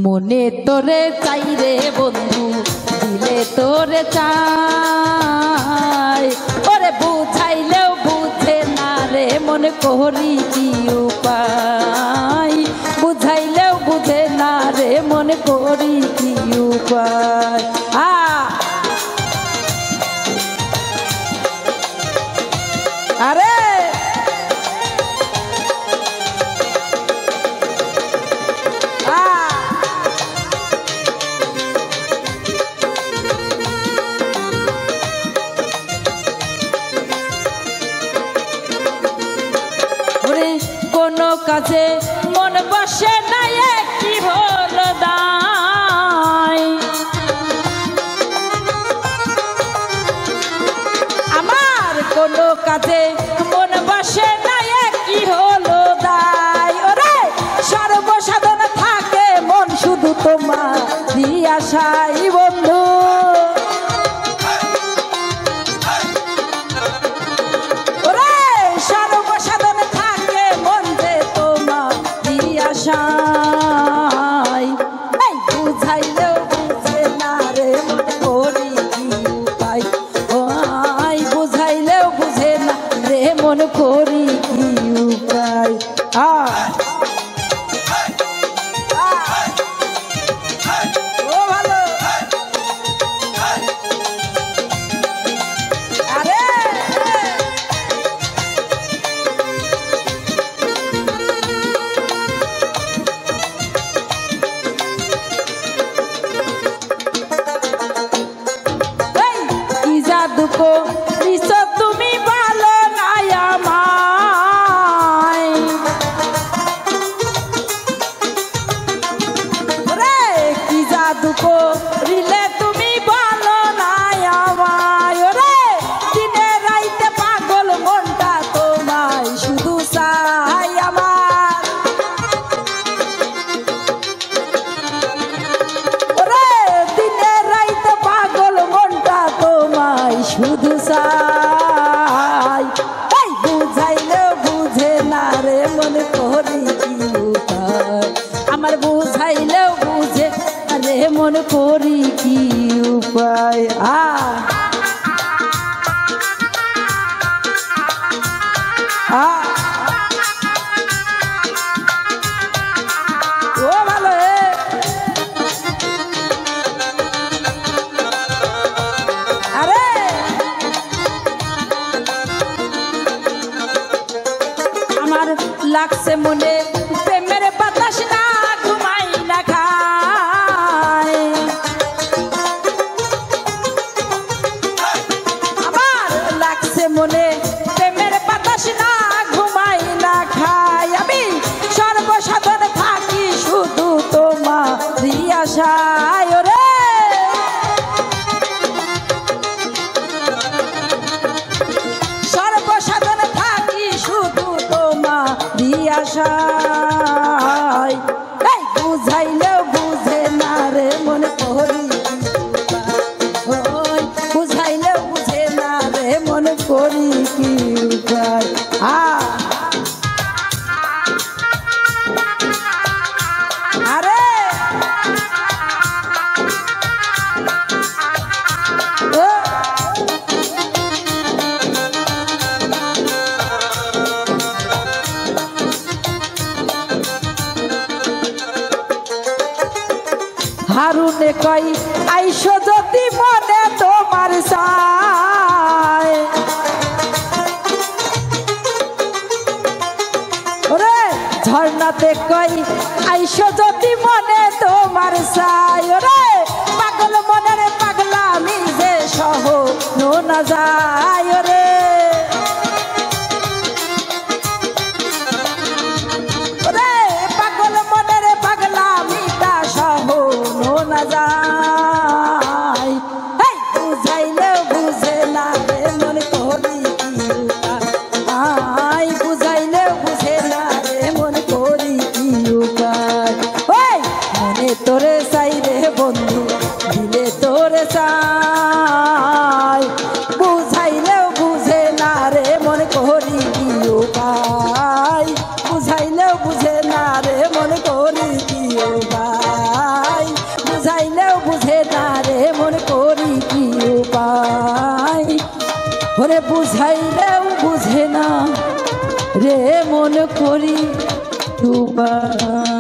মনে তোরে চাই রে বন্ধু, দিলে তোরে চাই। ওরে বুঝাইলেও বুঝে না রে, মনে করি কি উপায়। বুঝাইলেও বুঝে না রে, মনে করি কি উপায়। আরে কোনো কাজে মন বসে না, কি হলো দায়। আমার কোনো কাজে মন বসে না, কি হলো দায়। ওরে সর্বসাধন থাকে মন শুধু তোমার আশাই বন্ধু। বুঝাইলেও বুঝে না রে, মনে করি কি উপায়। বুঝাইলেও বুঝে না রে, মনে করি কি উপায়। দুঃখো নিছো তুমি ভালো নাই আমায়। রে কি জাদু করিলে তুমি ভালো নাই আমায়। রে দিনে রাইতে পাগল মনটা তোমায় শুধু চাই আমার। রে দিনে রাইতে পাগল মনটা তোমায় শুধু চাই। বুঝাইলেও বুঝে না রে, মনে করি কি উপায়। আমার বুঝাইলেও বুঝে রে, মনে করি কি উপায়। ও ভালো লাগছে মনে প্রেমের বাতাস না, ঘুমাই না খাই। আমার লাগছে মনে প্রেমের বাতাস না, ঘুমাই না খাই। আমি সর্বসাধন থাকি শুধু তোমার আশায়। রে সর্বসাধন থাকি শুধু তোমার আশায়। বুঝাইলেও বুঝে না রে, মনে করি বুঝাইলেও বুঝে না রে, মনে করি কি উপায়। আরে হারুনে কই আইসো যদি মনে তোমার চায়। ওরে ঝর্ণাতে কই আইসো যদি মনে তোমার চায়। ওরে পাগল মনের পাগলামি যে সহ না যায়। ওরে পাগল মনের পাগলামিটা সহ না যায়। বুঝাইলেও বুঝে না রে, মনে করি কি উপায়। বুঝাইলেও বুঝে না রে, মনে করি কি উপায়। মনে তোরে চাই রে বন্ধু, দিলে তোরে চাই। বুঝাইলেও বুঝে না রে, মনে করি কি উপায়। বুঝাইলেও বুঝে না রে, মনে করি কি উপায়। উপায় ওরে বুঝাইলেও বুঝে না রে মন করি উপায়।